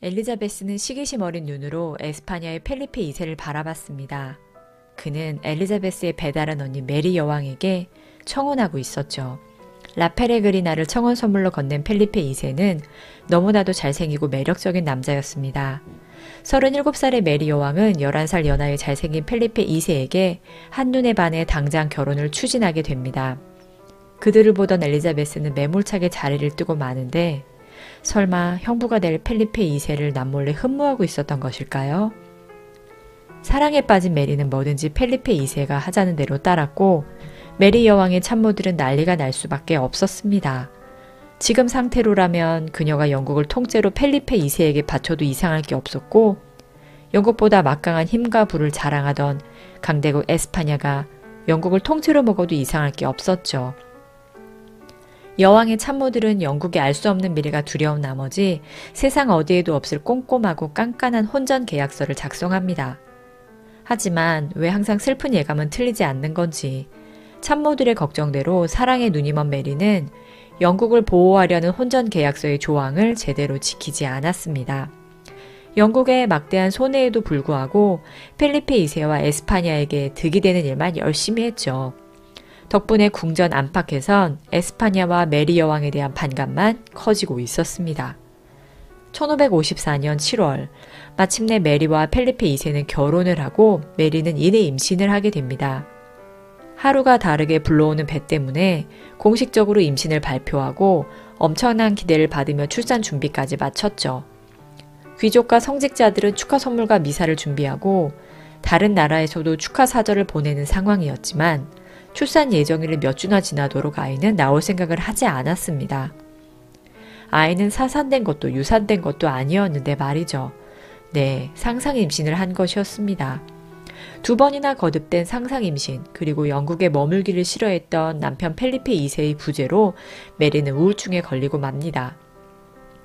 엘리자베스는 시기심 어린 눈으로 에스파냐의 펠리페 2세를 바라봤습니다. 그는 엘리자베스의 배다른 언니 메리 여왕에게 청혼하고 있었죠. 라페레그리나를 청혼 선물로 건넨 펠리페 2세는 너무나도 잘생기고 매력적인 남자였습니다. 37살의 메리 여왕은 11살 연하의 잘생긴 펠리페 2세에게 한눈에 반해 당장 결혼을 추진하게 됩니다. 그들을 보던 엘리자베스는 매몰차게 자리를 뜨고 마는데 설마 형부가 될 펠리페 2세를 남몰래 흠모하고 있었던 것일까요? 사랑에 빠진 메리는 뭐든지 펠리페 2세가 하자는 대로 따랐고 메리 여왕의 참모들은 난리가 날 수밖에 없었습니다. 지금 상태로라면 그녀가 영국을 통째로 펠리페 2세에게 바쳐도 이상할 게 없었고 영국보다 막강한 힘과 부를 자랑하던 강대국 에스파냐가 영국을 통째로 먹어도 이상할 게 없었죠. 여왕의 참모들은 영국의 알 수 없는 미래가 두려운 나머지 세상 어디에도 없을 꼼꼼하고 깐깐한 혼전 계약서를 작성합니다. 하지만 왜 항상 슬픈 예감은 틀리지 않는 건지 참모들의 걱정대로 사랑에 눈이 먼 메리는 영국을 보호하려는 혼전 계약서의 조항을 제대로 지키지 않았습니다. 영국의 막대한 손해에도 불구하고 펠리페 2세와 에스파냐에게 득이 되는 일만 열심히 했죠. 덕분에 궁전 안팎에선 에스파냐와 메리 여왕에 대한 반감만 커지고 있었습니다. 1554년 7월 마침내 메리와 펠리페 2세는 결혼을 하고 메리는 이내 임신을 하게 됩니다. 하루가 다르게 불러오는 배 때문에 공식적으로 임신을 발표하고 엄청난 기대를 받으며 출산 준비까지 마쳤죠. 귀족과 성직자들은 축하 선물과 미사를 준비하고 다른 나라에서도 축하 사절을 보내는 상황이었지만 출산 예정일을 몇 주나 지나도록 아이는 나올 생각을 하지 않았습니다. 아이는 사산된 것도 유산된 것도 아니었는데 말이죠. 네, 상상 임신을 한 것이었습니다. 2번이나 거듭된 상상 임신 그리고 영국에 머물기를 싫어했던 남편 펠리페 2세의 부재로 메리는 우울증에 걸리고 맙니다.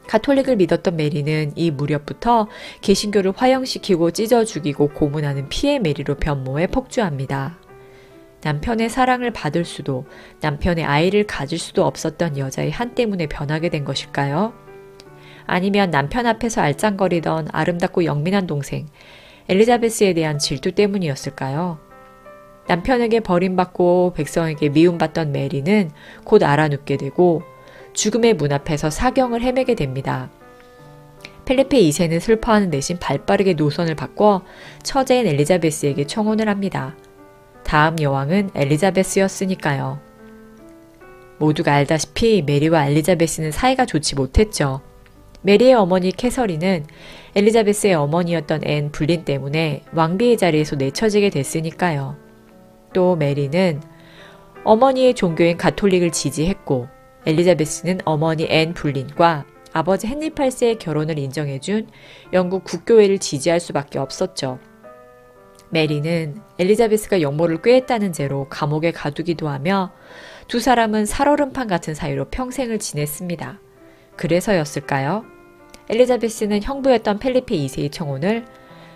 가톨릭을 믿었던 메리는 이 무렵부터 개신교를 화형시키고 찢어 죽이고 고문하는 피해 메리로 변모해 폭주합니다. 남편의 사랑을 받을 수도 남편의 아이를 가질 수도 없었던 여자의 한 때문에 변하게 된 것일까요? 아니면 남편 앞에서 알짱거리던 아름답고 영민한 동생 엘리자베스에 대한 질투 때문이었을까요? 남편에게 버림받고 백성에게 미움받던 메리는 곧 알아눕게 되고 죽음의 문 앞에서 사경을 헤매게 됩니다. 펠리페 2세는 슬퍼하는 대신 발빠르게 노선을 바꿔 처제인 엘리자베스에게 청혼을 합니다. 다음 여왕은 엘리자베스였으니까요. 모두가 알다시피 메리와 엘리자베스는 사이가 좋지 못했죠. 메리의 어머니 캐서린은 엘리자베스의 어머니였던 앤 불린 때문에 왕비의 자리에서 내쳐지게 됐으니까요. 또 메리는 어머니의 종교인 가톨릭을 지지했고 엘리자베스는 어머니 앤 불린과 아버지 헨리 8세의 결혼을 인정해준 영국 국교회를 지지할 수밖에 없었죠. 메리는 엘리자베스가 영모를 꾀했다는 죄로 감옥에 가두기도 하며 두 사람은 살얼음판 같은 사이로 평생을 지냈습니다. 그래서였을까요? 엘리자베스는 형부였던 펠리페 2세의 청혼을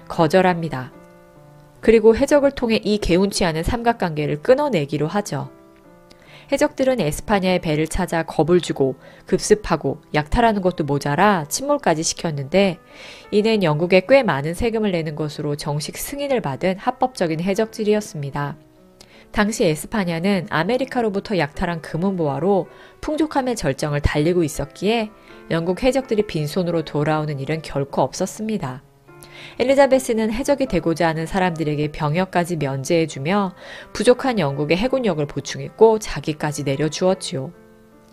거절합니다. 그리고 해적을 통해 이 개운치 않은 삼각관계를 끊어내기로 하죠. 해적들은 에스파냐의 배를 찾아 겁을 주고 급습하고 약탈하는 것도 모자라 침몰까지 시켰는데 이는 영국에 꽤 많은 세금을 내는 것으로 정식 승인을 받은 합법적인 해적질이었습니다. 당시 에스파냐는 아메리카로부터 약탈한 금은보화로 풍족함의 절정을 달리고 있었기에 영국 해적들이 빈손으로 돌아오는 일은 결코 없었습니다. 엘리자베스는 해적이 되고자 하는 사람들에게 병역까지 면제해주며 부족한 영국의 해군력을 보충했고 자기까지 내려주었지요.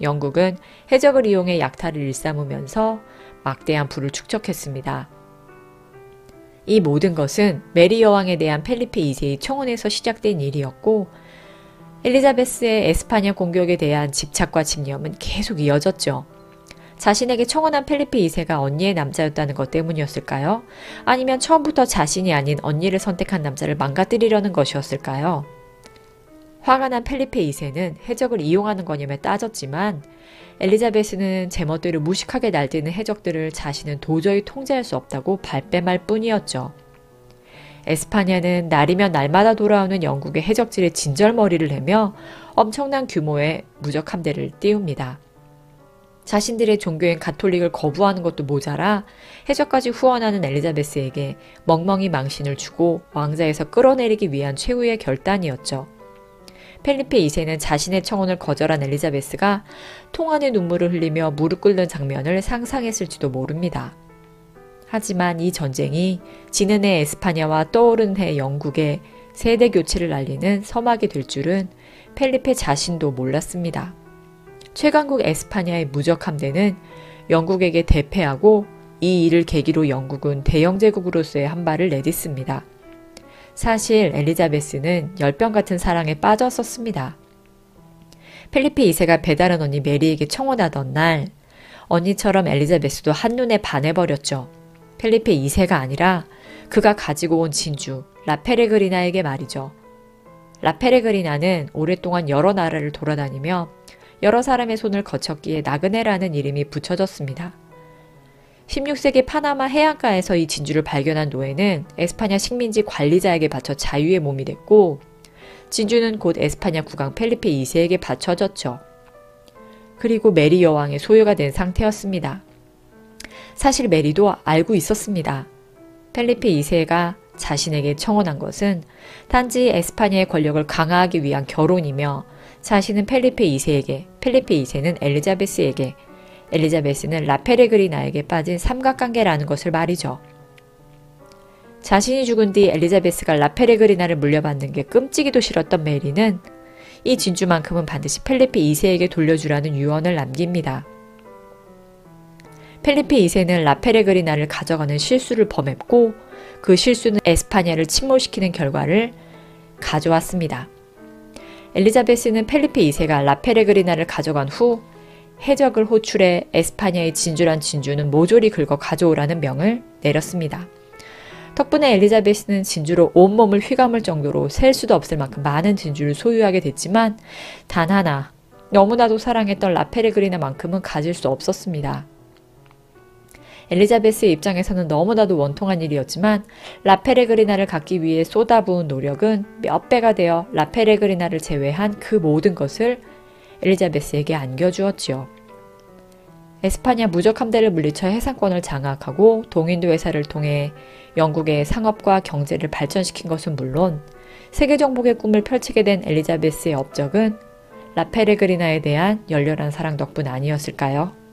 영국은 해적을 이용해 약탈을 일삼으면서 막대한 부를 축적했습니다. 이 모든 것은 메리 여왕에 대한 펠리페 2세의 청혼에서 시작된 일이었고 엘리자베스의 에스파냐 공격에 대한 집착과 집념은 계속 이어졌죠. 자신에게 청혼한 펠리페 2세가 언니의 남자였다는 것 때문이었을까요? 아니면 처음부터 자신이 아닌 언니를 선택한 남자를 망가뜨리려는 것이었을까요? 화가 난 펠리페 2세는 해적을 이용하는 거냐며 따졌지만 엘리자베스는 제멋대로 무식하게 날뛰는 해적들을 자신은 도저히 통제할 수 없다고 발뺌할 뿐이었죠. 에스파냐는 날이면 날마다 돌아오는 영국의 해적질에 진절머리를 내며 엄청난 규모의 무적 함대를 띄웁니다. 자신들의 종교인 가톨릭을 거부하는 것도 모자라 해적까지 후원하는 엘리자베스에게 멍멍이 망신을 주고 왕자에서 끌어내리기 위한 최후의 결단이었죠. 펠리페 2세는 자신의 청혼을 거절한 엘리자베스가 통안의 눈물을 흘리며 무릎 꿇는 장면을 상상했을지도 모릅니다. 하지만 이 전쟁이 지는 해 에스파냐와 떠오르는 해 영국의 세대 교체를 알리는 서막이 될 줄은 펠리페 자신도 몰랐습니다. 최강국 에스파냐의 무적 함대는 영국에게 대패하고 이 일을 계기로 영국은 대영제국으로서의 한 발을 내딛습니다. 사실 엘리자베스는 열병 같은 사랑에 빠졌었습니다. 펠리페 2세가 배다른 언니 메리에게 청혼하던 날 언니처럼 엘리자베스도 한눈에 반해버렸죠. 펠리페 2세가 아니라 그가 가지고 온 진주 라페레그리나에게 말이죠. 라페레그리나는 오랫동안 여러 나라를 돌아다니며 여러 사람의 손을 거쳤기에 나그네라는 이름이 붙여졌습니다. 16세기 파나마 해안가에서 이 진주를 발견한 노예는 에스파냐 식민지 관리자에게 바쳐 자유의 몸이 됐고 진주는 곧 에스파냐 국왕 펠리페 2세에게 바쳐졌죠. 그리고 메리 여왕의 소유가 된 상태였습니다. 사실 메리도 알고 있었습니다. 펠리페 2세가 자신에게 청혼한 것은 단지 에스파냐의 권력을 강화하기 위한 결혼이며 자신은 펠리페 2세에게, 펠리페 2세는 엘리자베스에게, 엘리자베스는 라페레그리나에게 빠진 삼각관계라는 것을 말이죠. 자신이 죽은 뒤 엘리자베스가 라페레그리나를 물려받는 게 끔찍이도 싫었던 메리는 이 진주만큼은 반드시 펠리페 2세에게 돌려주라는 유언을 남깁니다. 펠리페 2세는 라페레그리나를 가져가는 실수를 범했고 그 실수는 에스파냐를 침몰시키는 결과를 가져왔습니다. 엘리자베스는 펠리페 2세가 라페레그리나를 가져간 후 해적을 호출해 에스파냐의 진주란 진주는 모조리 긁어 가져오라는 명을 내렸습니다. 덕분에 엘리자베스는 진주로 온몸을 휘감을 정도로 셀 수도 없을 만큼 많은 진주를 소유하게 됐지만 단 하나, 너무나도 사랑했던 라페레그리나만큼은 가질 수 없었습니다. 엘리자베스의 입장에서는 너무나도 원통한 일이었지만 라페레그리나를 갖기 위해 쏟아부은 노력은 몇 배가 되어 라페레그리나를 제외한 그 모든 것을 엘리자베스에게 안겨주었지요. 에스파냐 무적 함대를 물리쳐 해상권을 장악하고 동인도 회사를 통해 영국의 상업과 경제를 발전시킨 것은 물론 세계 정복의 꿈을 펼치게 된 엘리자베스의 업적은 라페레그리나에 대한 열렬한 사랑 덕분 아니었을까요?